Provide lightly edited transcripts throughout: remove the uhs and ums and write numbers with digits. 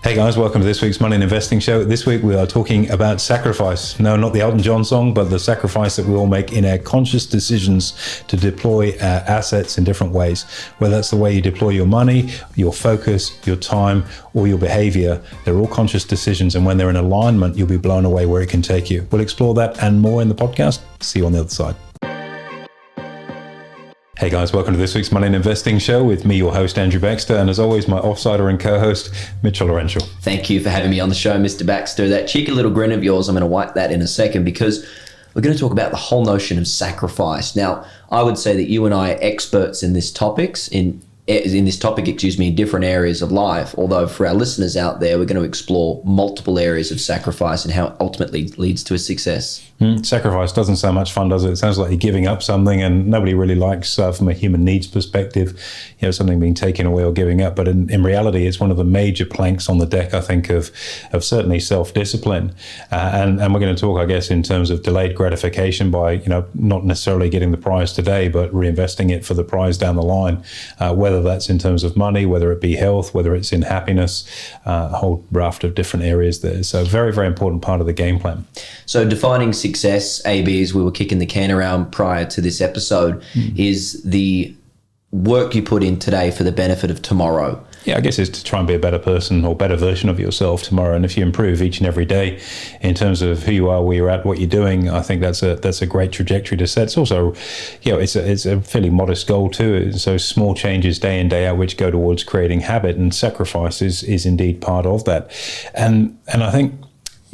Hey guys, welcome to this week's Money and Investing Show. This week we are talking about sacrifice. No, not the Elton John song, but the sacrifice that we all make in our conscious decisions to deploy our assets in different ways. Whether that's the way you deploy your money, your focus, your time, or your behavior, they're all conscious decisions. And when they're in alignment, you'll be blown away where it can take you. We'll explore that and more in the podcast. See you on the other side. Hey guys, welcome to this week's Money and Investing Show with me, your host, Andrew Baxter, and as always, my offsider and co-host, Mitchell Laurential. Thank you for having me on the show, Mr. Baxter. That cheeky little grin of yours, I'm going to wipe that in a second because we're going to talk about the whole notion of sacrifice. Now, I would say that you and I are experts in this topic, in different areas of life. Although for our listeners out there, we're going to explore multiple areas of sacrifice and how it ultimately leads to a success. Sacrifice doesn't sound much fun, does it? It sounds like you're giving up something, and nobody really likes, from a human needs perspective, something being taken away or giving up. But in reality, it's one of the major planks on the deck, I think, of certainly self-discipline. And we're going to talk, I guess, in terms of delayed gratification by, not necessarily getting the prize today, but reinvesting it for the prize down the line, whether that's in terms of money, whether it be health, whether it's in happiness, a whole raft of different areas there. So very, very important part of the game plan. So defining success, AB, as we were kicking the can around prior to this episode, is the work you put in today for the benefit of tomorrow. Yeah, I guess it's to try and be a better person or better version of yourself tomorrow. And if you improve each and every day in terms of who you are, where you're at, what you're doing, I think that's a great trajectory to set. It's also, it's a fairly modest goal too. So small changes day in, day out, which go towards creating habit, and sacrifice is indeed part of that. And I think,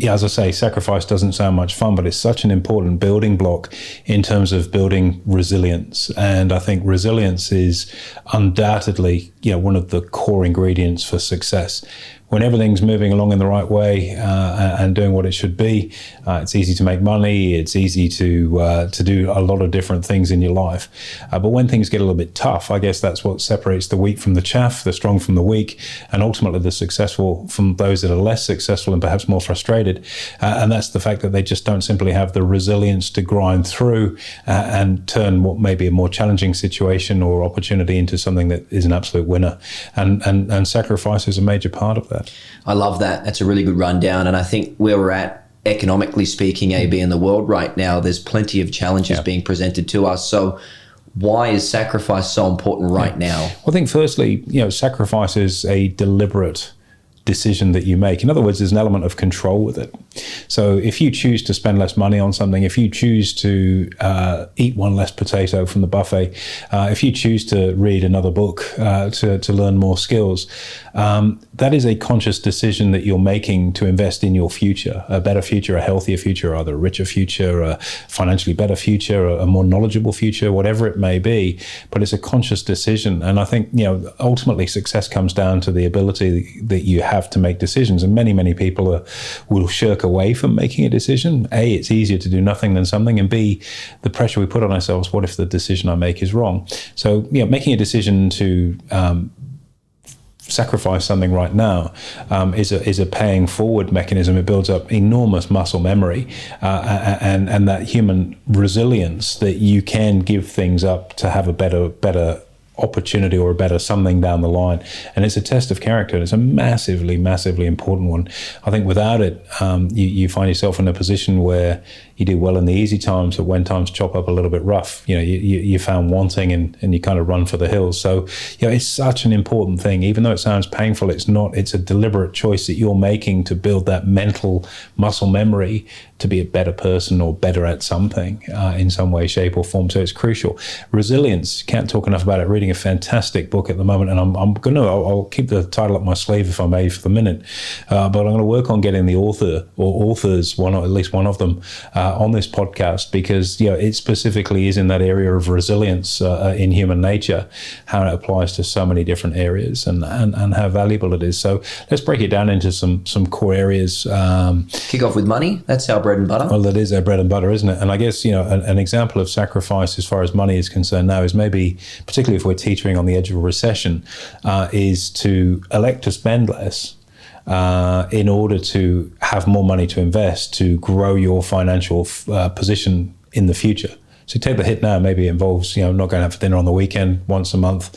as I say, sacrifice doesn't sound much fun, but it's such an important building block in terms of building resilience. And I think resilience is undoubtedly, one of the core ingredients for success. When everything's moving along in the right way and doing what it should be, it's easy to make money. It's easy to do a lot of different things in your life. But when things get a little bit tough, I guess that's what separates the wheat from the chaff, the strong from the weak, and ultimately the successful from those that are less successful and perhaps more frustrated. And that's the fact that they just don't simply have the resilience to grind through and turn what may be a more challenging situation or opportunity into something that is an absolute winner. And sacrifice is a major part of that. I love that. That's a really good rundown. And I think where we're at, economically speaking, AB, in the world right now, there's plenty of challenges being presented to us. So why is sacrifice so important right now? Well, I think firstly, sacrifice is a deliberate decision that you make. In other words, there's an element of control with it. So if you choose to spend less money on something, if you choose to eat one less potato from the buffet, if you choose to read another book to learn more skills, that is a conscious decision that you're making to invest in your future, a better future, a healthier future, either a richer future, a financially better future, a more knowledgeable future, whatever it may be. But it's a conscious decision. And I think, ultimately success comes down to the ability that you have to make decisions. And many people will shirk away from making a decision. A, it's easier to do nothing than something. And B, the pressure we put on ourselves, what if the decision I make is wrong? So, making a decision to sacrifice something right now is a paying forward mechanism. It builds up enormous muscle memory and that human resilience that you can give things up to have a better opportunity or a better something down the line. And it's a test of character. It's a massively important one. I think without it, you find yourself in a position where you do well in the easy times, but when times chop up a little bit rough, you found wanting and you kind of run for the hills. So, it's such an important thing. Even though it sounds painful, it's not. It's a deliberate choice that you're making to build that mental muscle memory to be a better person or better at something in some way, shape or form. So it's crucial. Resilience, can't talk enough about it. Reading a fantastic book at the moment, and I'll keep the title up my sleeve if I may for the minute, but I'm going to work on getting the author or authors, one or at least one of them, on this podcast, because it specifically is in that area of resilience in human nature, how it applies to so many different areas and how valuable it is. So let's break it down into some core areas. Kick off with money. That's our bread and butter. Well, that is our bread and butter, isn't it? And I guess an example of sacrifice as far as money is concerned now is maybe, particularly if we're teetering on the edge of a recession, is to elect to spend less in order to have more money to invest, to grow your financial position in the future. So take the hit now. Maybe it involves, not going out for dinner on the weekend once a month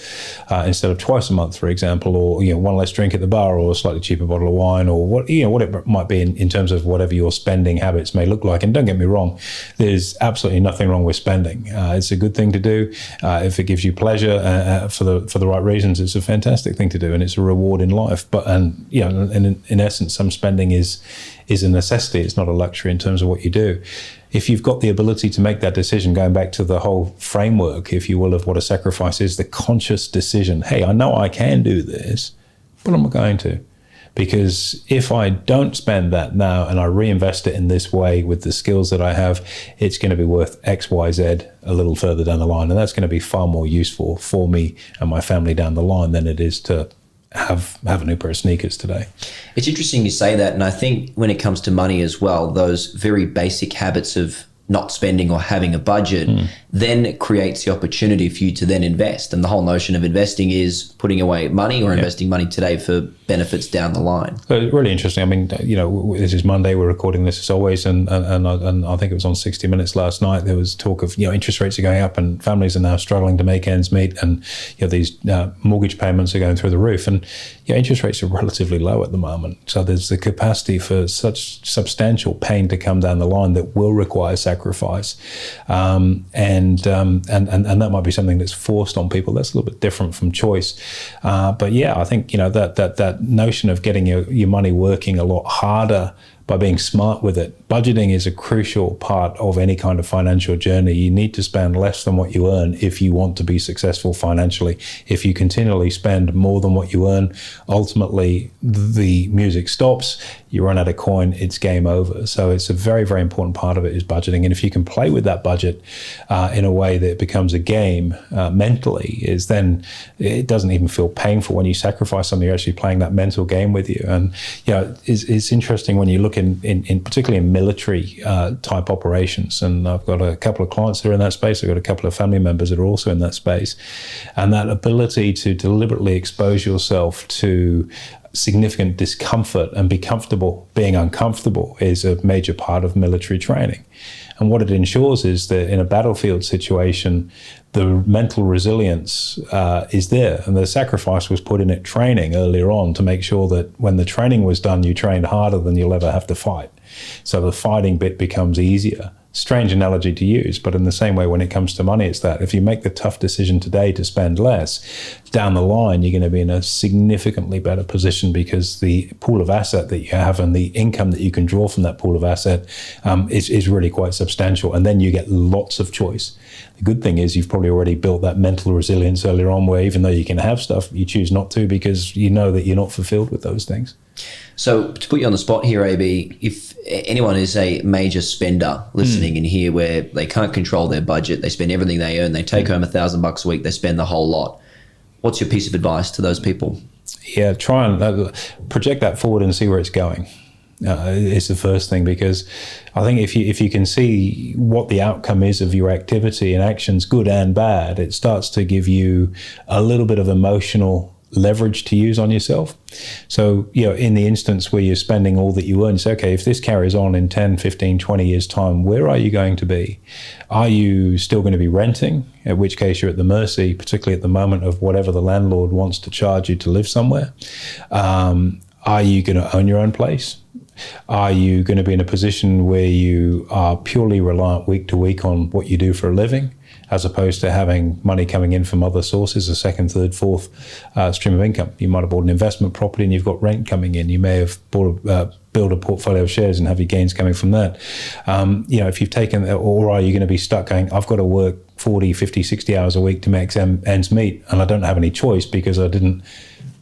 instead of twice a month, for example, or, one less drink at the bar, or a slightly cheaper bottle of wine, or what it might be in terms of whatever your spending habits may look like. And don't get me wrong, there's absolutely nothing wrong with spending. It's a good thing to do. If it gives you pleasure for the right reasons, it's a fantastic thing to do, and it's a reward in life. But, and in essence, some spending is a necessity. It's not a luxury in terms of what you do. If you've got the ability to make that decision, going back to the whole framework, if you will, of what a sacrifice is, the conscious decision, hey, I know I can do this, but I'm not going to. Because if I don't spend that now and I reinvest it in this way with the skills that I have, it's going to be worth X, Y, Z a little further down the line. And that's going to be far more useful for me and my family down the line than it is to have a new pair of sneakers today. It's interesting you say that, and I think when it comes to money as well, those very basic habits of not spending or having a budget then it creates the opportunity for you to then invest. And the whole notion of investing is putting away money or investing money today for benefits down the line. So it's really interesting. I mean, this is Monday, we're recording this as always, and I think it was on 60 Minutes last night. There was talk of interest rates are going up and families are now struggling to make ends meet, and these mortgage payments are going through the roof, and interest rates are relatively low at the moment. So there's the capacity for such substantial pain to come down the line that will require sacrifice, and that might be something that's forced on people. That's a little bit different from choice, but I think that notion of getting your money working a lot harder by being smart with it. Budgeting is a crucial part of any kind of financial journey. You need to spend less than what you earn if you want to be successful financially. If you continually spend more than what you earn, ultimately the music stops, you run out of coin, it's game over. So it's a very, very important part of it is budgeting. And if you can play with that budget in a way that it becomes a game mentally, is then it doesn't even feel painful when you sacrifice something. You're actually playing that mental game with you. And it's interesting when you look in particularly in military type operations, and I've got a couple of clients that are in that space. I've got a couple of family members that are also in that space, and that ability to deliberately expose yourself to significant discomfort and be comfortable being uncomfortable is a major part of military training. And what it ensures is that in a battlefield situation, the mental resilience is there. And the sacrifice was put in at training earlier on to make sure that when the training was done, you trained harder than you'll ever have to fight. So the fighting bit becomes easier. Strange analogy to use, but in the same way when it comes to money, it's that if you make the tough decision today to spend less, down the line you're going to be in a significantly better position because the pool of asset that you have and the income that you can draw from that pool of asset is really quite substantial, and then you get lots of choice. The good thing is you've probably already built that mental resilience earlier on, where even though you can have stuff, you choose not to because you know that you're not fulfilled with those things. So to put you on the spot here, AB, if anyone is a major spender listening in here where they can't control their budget, they spend everything they earn, they take home $1,000 a week, they spend the whole lot. What's your piece of advice to those people? Yeah, try and project that forward and see where it's going. It's the first thing, because I think if you can see what the outcome is of your activity and actions, good and bad, it starts to give you a little bit of emotional leverage to use on yourself. So, in the instance where you're spending all that you earn, you say, okay, if this carries on in 10, 15, 20 years time, where are you going to be? Are you still going to be renting? In which case you're at the mercy, particularly at the moment, of whatever the landlord wants to charge you to live somewhere. Are you going to own your own place? Are you going to be in a position where you are purely reliant week to week on what you do for a living, as opposed to having money coming in from other sources, a second, third, fourth stream of income? You might have bought an investment property and you've got rent coming in. You may have built a portfolio of shares and have your gains coming from that. If you've taken, or are you going to be stuck going, I've got to work 40, 50, 60 hours a week to make ends meet, and I don't have any choice because I didn't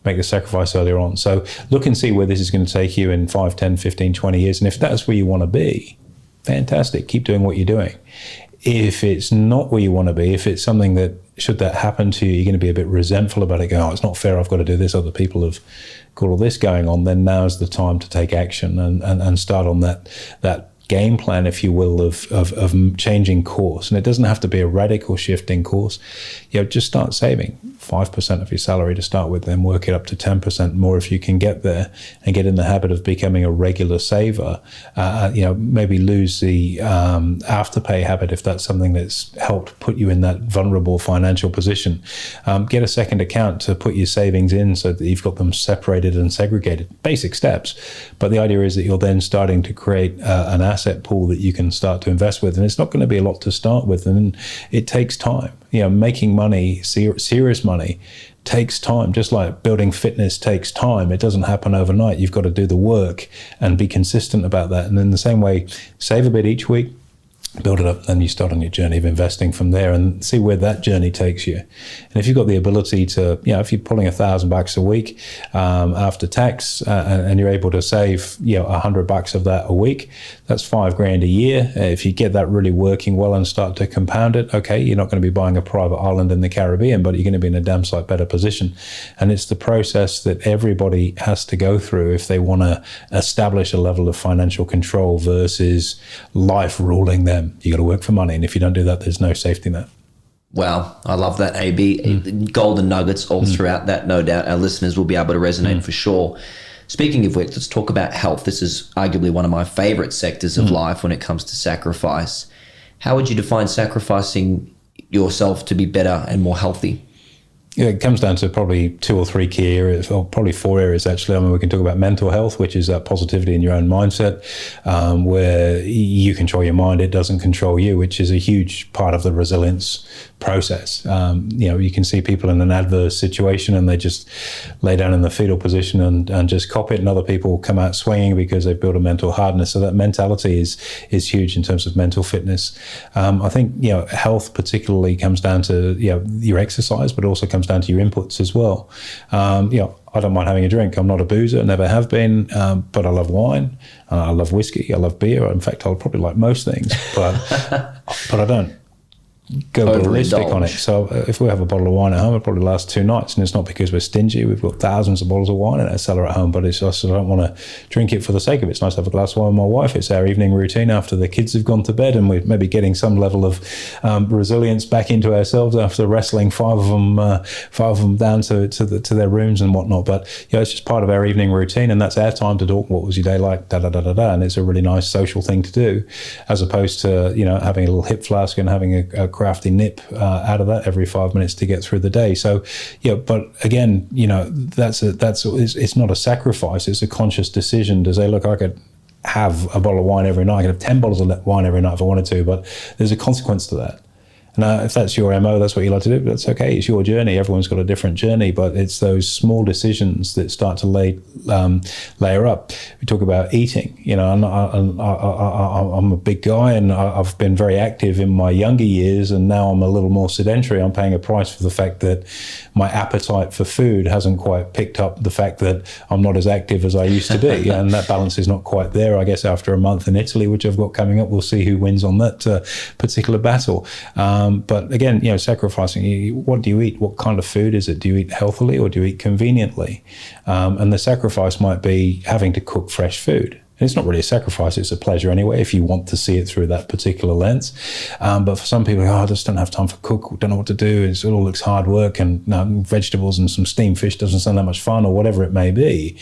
make the sacrifice earlier on. So look and see where this is going to take you in 5, 10, 15, 20 years. And if that's where you want to be, fantastic. Keep doing what you're doing. If it's not where you want to be, if it's something that, should that happen to you, you're going to be a bit resentful about it, going, it's not fair, I've got to do this, other people have got all this going on, then now's the time to take action and start on that game plan, if you will, of changing course. And it doesn't have to be a radical shift in course. Just start saving 5% of your salary to start with, then work it up to 10% more if you can get there, and get in the habit of becoming a regular saver. Maybe lose the afterpay habit if that's something that's helped put you in that vulnerable financial position. Get a second account to put your savings in so that you've got them separated and segregated. Basic steps. But the idea is that you're then starting to create an asset pool that you can start to invest with. And it's not going to be a lot to start with. And it takes time. Making money, serious money, takes time. Just like building fitness takes time. It doesn't happen overnight. You've got to do the work and be consistent about that. And in the same way, save a bit each week, build it up, then you start on your journey of investing from there and see where that journey takes you. And if you've got the ability to, if you're pulling $1,000 a week after tax, and you're able to save, $100 of that a week, that's $5,000 a year. If you get that really working well and start to compound it, okay, you're not going to be buying a private island in the Caribbean, but you're going to be in a damn sight better position. And it's the process that everybody has to go through if they want to establish a level of financial control versus life ruling them. You got to work for money, and if you don't do that, there's no safety net. Wow, I love that, AB. Golden nuggets all throughout that, no doubt. Our listeners will be able to resonate for sure. Speaking of which, let's talk about health. This is arguably one of my favorite sectors of life when it comes to sacrifice. How would you define sacrificing yourself to be better and more healthy? Yeah, it comes down to probably 2 or 3 key areas, or probably 4 areas actually. I mean, we can talk about mental health, which is positivity in your own mindset, where you control your mind, it doesn't control you, which is a huge part of the resilience process. You can see people in an adverse situation and they just lay down in the fetal position and just cop it, and other people come out swinging because they've built a mental hardness. So that mentality is huge in terms of mental fitness. I think health particularly comes down to your exercise, but also comes down to your inputs as well. I don't mind having a drink. I'm not a boozer, never have been, but I love wine. I love whiskey. I love beer. In fact, I'll probably like most things, but I don't go ballistic on it. So if we have a bottle of wine at home, it'll probably last 2 nights, and it's not because we're stingy. We've got thousands of bottles of wine in our cellar at home, but it's just I don't want to drink it for the sake of it. It's nice to have a glass of wine with my wife. It's our evening routine after the kids have gone to bed, and we're maybe getting some level of resilience back into ourselves after wrestling five of them down to their rooms and whatnot. But it's just part of our evening routine, and that's our time to talk. What was your day like? And it's a really nice social thing to do, as opposed to having a little hip flask and having a crafty nip out of that every 5 minutes to get through the day. So but again, it's not a sacrifice. It's a conscious decision to say, look, I could have a bottle of wine every night. I could have 10 bottles of wine every night if I wanted to, but there's a consequence to that. Now, if that's your MO, that's what you like to do, that's okay. It's your journey. Everyone's got a different journey, but it's those small decisions that start to layer up. We talk about eating. I'm a big guy, and I've been very active in my younger years, and now I'm a little more sedentary. I'm paying a price for the fact that my appetite for food hasn't quite picked up the fact that I'm not as active as I used to be, and that balance is not quite there. I guess after a month in Italy, which I've got coming up, we'll see who wins on that particular battle. But again, sacrificing, what do you eat? What kind of food is it? Do you eat healthily or do you eat conveniently? And the sacrifice might be having to cook fresh food. And it's not really a sacrifice, it's a pleasure anyway, if you want to see it through that particular lens. But for some people, I just don't have time for cook, don't know what to do, it all looks hard work, and vegetables and some steamed fish doesn't sound that much fun, or whatever it may be.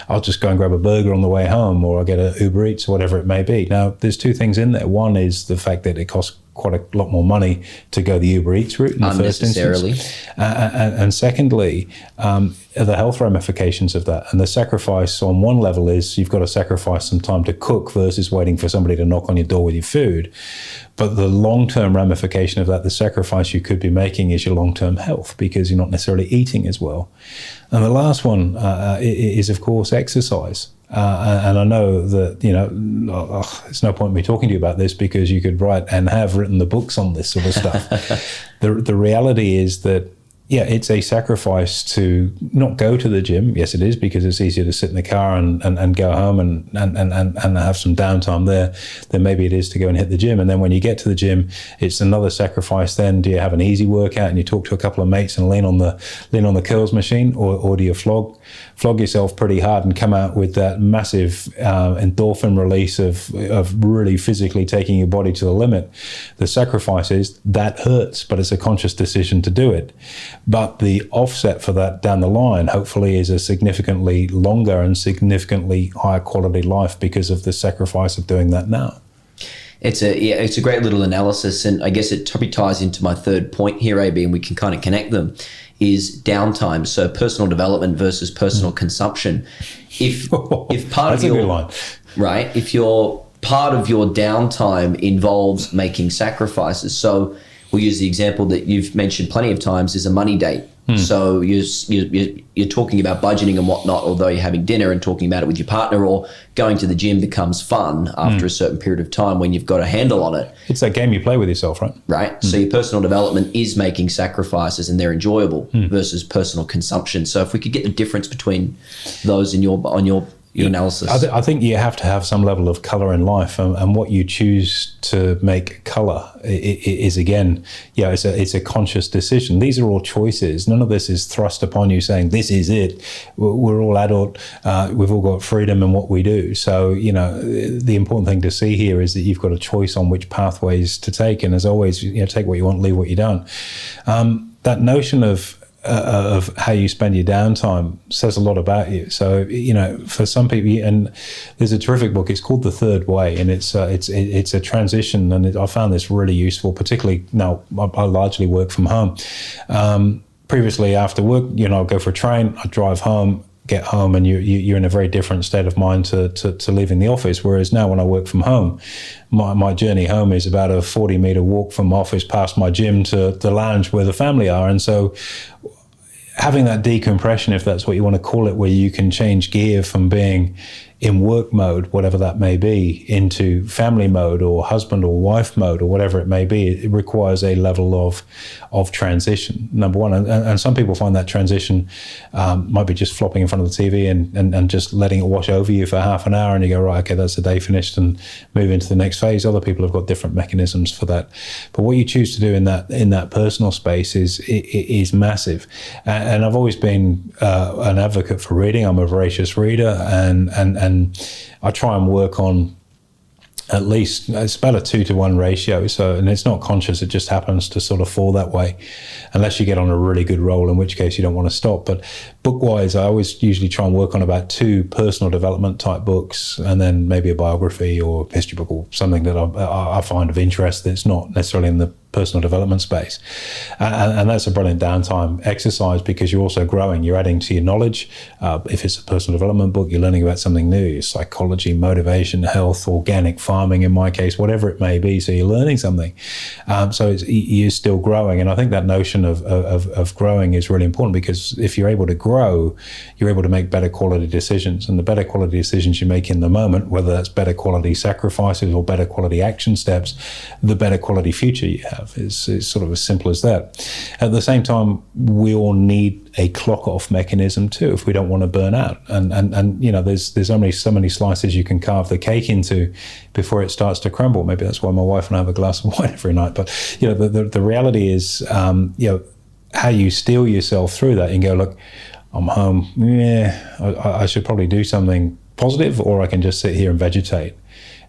I'll just go and grab a burger on the way home, or I'll get an Uber Eats, or whatever it may be. Now, there's 2 things in there. One is the fact that it costs quite a lot more money to go the Uber Eats route in the first instance. And secondly, the health ramifications of that. And the sacrifice on one level is you've got to sacrifice some time to cook versus waiting for somebody to knock on your door with your food. But the long-term ramification of that, the sacrifice you could be making, is your long-term health, because you're not necessarily eating as well. And the last one is, of course, exercise. And I know that, it's no point in me talking to you about this, because you could write and have written the books on this sort of stuff. The reality is that, it's a sacrifice to not go to the gym. Yes, it is, because it's easier to sit in the car and go home and have some downtime there than maybe it is to go and hit the gym. And then when you get to the gym, it's another sacrifice. Then do you have an easy workout and you talk to a couple of mates and lean on the curls machine, or do you flog flog yourself pretty hard and come out with that massive endorphin release of really physically taking your body to the limit. The sacrifice is that hurts, but it's a conscious decision to do it. But the offset for that down the line, hopefully, is a significantly longer and significantly higher quality life because of the sacrifice of doing that now. It's a great little analysis, and I guess it probably ties into my third point here, AB, and we can kind of connect them, is downtime. So personal development versus personal consumption. If part of your line, right, if your part of your downtime involves making sacrifices, so we'll use the example that you've mentioned plenty of times, is a money date. So you're talking about budgeting and whatnot, although you're having dinner and talking about it with your partner, or going to the gym becomes fun after a certain period of time when you've got a handle on it. It's that game you play with yourself, right? Right. So your personal development is making sacrifices and they're enjoyable versus personal consumption. So if we could get the difference between those in your analysis. I think you have to have some level of color in life, and what you choose to make color is again, it's a conscious decision. These are all choices. None of this is thrust upon you saying this is it. We're all adult. We've all got freedom in what we do. So the important thing to see here is that you've got a choice on which pathways to take. And as always, take what you want, leave what you don't. That notion of how you spend your downtime says a lot about you. So, for some people, and there's a terrific book, it's called The Third Way, and it's a transition, and I found this really useful, particularly now I largely work from home. Previously, after work, I'll go for a train, I drive home, get home, and you're in a very different state of mind to leaving the office. Whereas now when I work from home, my journey home is about a 40-meter walk from office past my gym to the lounge where the family are. And so having that decompression, if that's what you want to call it, where you can change gear from being in work mode, whatever that may be, into family mode or husband or wife mode or whatever it may be, it requires a level of transition, number one. And some people find that transition might be just flopping in front of the TV and just letting it wash over you for half an hour, and you go, right, okay, that's the day finished, and move into the next phase. Other people have got different mechanisms for that. But what you choose to do in that personal space is massive. And I've always been an advocate for reading. I'm a voracious reader, and I try and work on at least, it's about a 2-to-1 ratio. So, and it's not conscious, it just happens to sort of fall that way, unless you get on a really good roll, in which case you don't want to stop. But book-wise, I always usually try and work on about 2 personal development type books, and then maybe a biography or history book or something that I find of interest that's not necessarily in the personal development space. And that's a brilliant downtime exercise, because you're also growing, you're adding to your knowledge. If it's a personal development book, you're learning about something new, psychology, motivation, health, organic farming in my case, whatever it may be. So you're learning something. So you're still growing. And I think that notion of growing is really important, because if you're able to grow, you're able to make better quality decisions. And the better quality decisions you make in the moment, whether that's better quality sacrifices or better quality action steps, the better quality future you have. Is sort of as simple as that. At the same time, we all need a clock off mechanism too, if we don't want to burn out. And there's only so many slices you can carve the cake into before it starts to crumble. Maybe that's why my wife and I have a glass of wine every night. But the reality is, how you steel yourself through that and go, look, I'm home. I should probably do something positive, or I can just sit here and vegetate.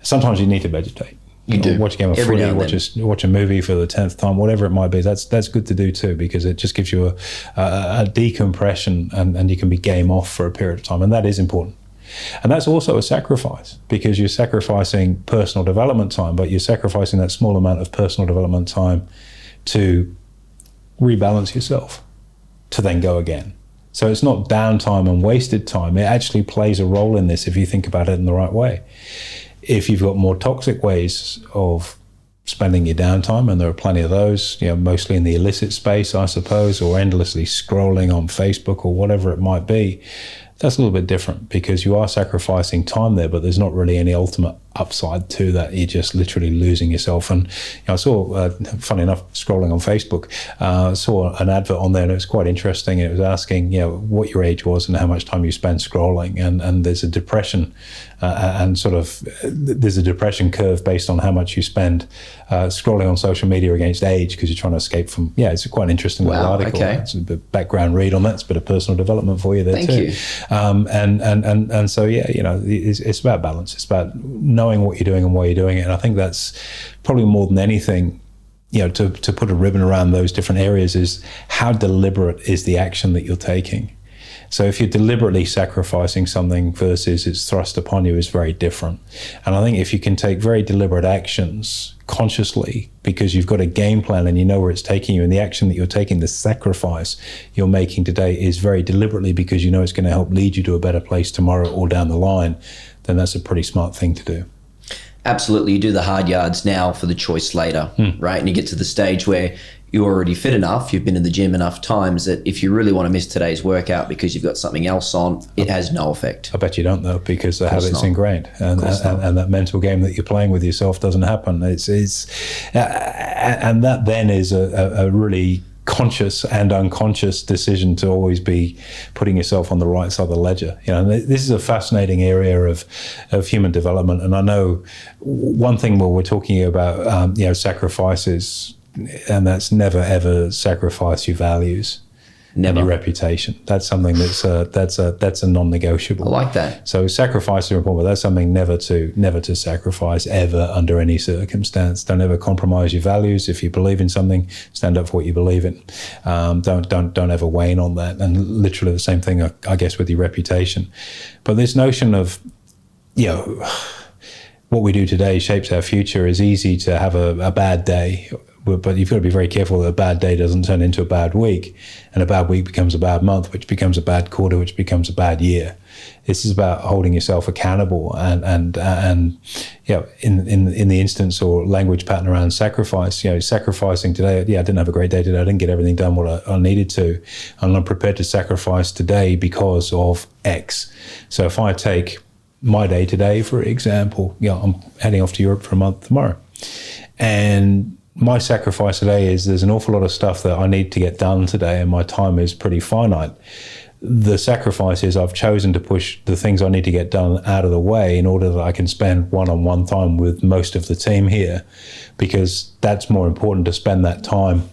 Sometimes you need to vegetate. You do. Watch a game of footy, watch a movie for the 10th time, whatever it might be. That's good to do too, because it just gives you a decompression, and you can be game off for a period of time, and that is important. And that's also a sacrifice, because you're sacrificing personal development time, but you're sacrificing that small amount of personal development time to rebalance yourself, to then go again. So it's not downtime and wasted time. It actually plays a role in this if you think about it in the right way. If you've got more toxic ways of spending your downtime, and there are plenty of those, mostly in the illicit space, I suppose, or endlessly scrolling on Facebook or whatever it might be, that's a little bit different, because you are sacrificing time there, but there's not really any ultimate upside to that. You're just literally losing yourself. And I saw, funny enough, scrolling on Facebook, saw an advert on there, and it was quite interesting. It was asking, what your age was and how much time you spent scrolling. And there's a depression, and sort of there's a depression curve based on how much you spend scrolling on social media against age, because you're trying to escape from. It's quite an interesting little article. Okay. It's a bit of background read on that. It's a bit of personal development for you there. Thank too. you. And so it's about balance. It's about knowing what you're doing and why you're doing it. And I think that's probably more than anything, to put a ribbon around those different areas, is how deliberate is the action that you're taking. So if you're deliberately sacrificing something versus it's thrust upon you is very different. And I think if you can take very deliberate actions consciously, because you've got a game plan and you know where it's taking you, and the action that you're taking, the sacrifice you're making today is very deliberately because you know it's going to help lead you to a better place tomorrow or down the line, then that's a pretty smart thing to do. Absolutely. You do the hard yards now for the choice later, right? And you get to the stage where you're already fit enough, you've been in the gym enough times that if you really want to miss today's workout because you've got something else on, it has no effect. I bet you don't, though, because the habit's ingrained, and that mental game that you're playing with yourself doesn't happen. And that then is a really conscious and unconscious decision to always be putting yourself on the right side of the ledger. This is a fascinating area of human development. And I know one thing where we're talking about, sacrifices, and that's never ever sacrifice your values, never, and your reputation. That's something that's a non-negotiable. I like that. So sacrifice are important, but that's something never to sacrifice ever under any circumstance. Don't ever compromise your values. If you believe in something, stand up for what you believe in. Don't ever wane on that. And literally the same thing, I guess, with your reputation. But this notion of, what we do today shapes our future is easy to have a bad day. But you've got to be very careful that a bad day doesn't turn into a bad week, and a bad week becomes a bad month, which becomes a bad quarter, which becomes a bad year. This is about holding yourself accountable, and in the instance or language pattern around sacrifice, sacrificing today. I didn't have a great day today. I didn't get everything done what I needed to, and I'm prepared to sacrifice today because of X. So if I take my day today, for example, I'm heading off to Europe for a month tomorrow, and my sacrifice today is there's an awful lot of stuff that I need to get done today, and my time is pretty finite. The sacrifice is I've chosen to push the things I need to get done out of the way in order that I can spend one-on-one time with most of the team here, because that's more important to spend that time,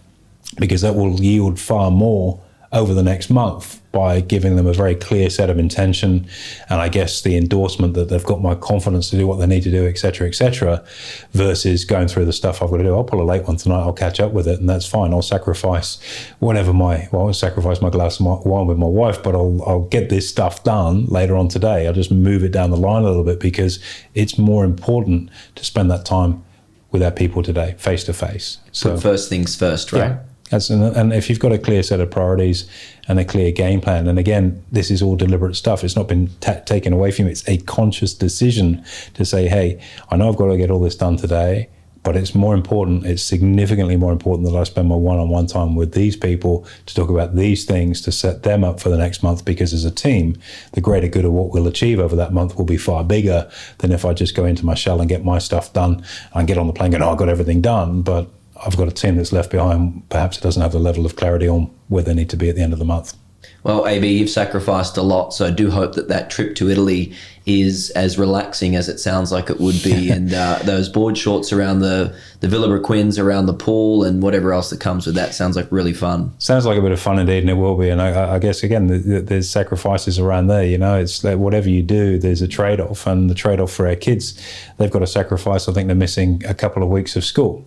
because that will yield far more over the next month by giving them a very clear set of intention, and I guess the endorsement that they've got my confidence to do what they need to do, et cetera, versus going through the stuff I've got to do. I'll pull a late one tonight, I'll catch up with it, and that's fine. I'll sacrifice I'll sacrifice my glass of wine with my wife, but I'll get this stuff done later on today. I'll just move it down the line a little bit, because it's more important to spend that time with our people today, face to face. So put first things first, right? Yeah. And if you've got a clear set of priorities and a clear game plan, and again, this is all deliberate stuff. It's not been taken away from you. It's a conscious decision to say, hey, I know I've got to get all this done today, but it's more important, it's significantly more important that I spend my one-on-one time with these people to talk about these things, to set them up for the next month, because as a team, the greater good of what we'll achieve over that month will be far bigger than if I just go into my shell and get my stuff done and get on the plane going, I've got everything done, but I've got a team that's left behind. Perhaps it doesn't have the level of clarity on where they need to be at the end of the month. Well, AB, you've sacrificed a lot, so I do hope that trip to Italy is as relaxing as it sounds like it would be, and those board shorts around the Villa Requins, around the pool, and whatever else that comes with that sounds like really fun. Sounds like a bit of fun indeed, and it will be. And I guess, again, there's sacrifices around there. It's that whatever you do, there's a trade-off, and the trade-off for our kids, they've got to sacrifice. I think they're missing a couple of weeks of school.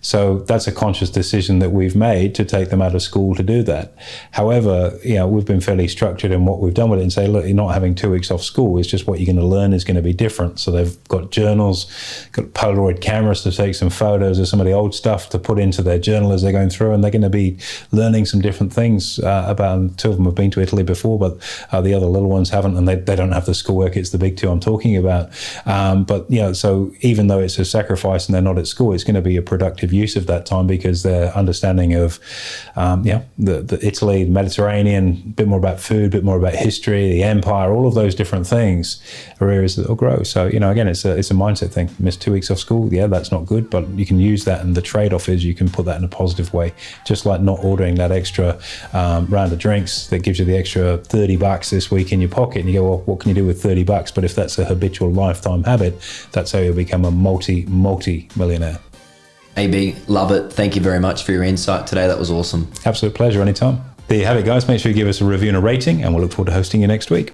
So that's a conscious decision that we've made to take them out of school to do that. However, we've been fairly structured in what we've done with it and say, look, you're not having 2 weeks off school. It's just what you're going to learn is going to be different. So they've got journals, got Polaroid cameras to take some photos of some of the old stuff to put into their journal as they're going through, and they're going to be learning some different things about. 2 of them have been to Italy before, but the other little ones haven't, and they don't have the schoolwork. It's the big 2 I'm talking about. So even though it's a sacrifice and they're not at school, it's going to be a productive use of that time, because their understanding of the Italy, the Mediterranean, a bit more about food, a bit more about history, the empire, all of those different things are areas that will grow. So, again, it's a mindset thing. Miss 2 weeks off school, yeah, that's not good, but you can use that, and the trade-off is you can put that in a positive way, just like not ordering that extra round of drinks that gives you the extra $30 this week in your pocket, and you go, well, what can you do with $30? But if that's a habitual lifetime habit, that's how you'll become a multi-millionaire. AB, love it. Thank you very much for your insight today. That was awesome. Absolute pleasure, anytime. There you have it, guys. Make sure you give us a review and a rating, and we'll look forward to hosting you next week.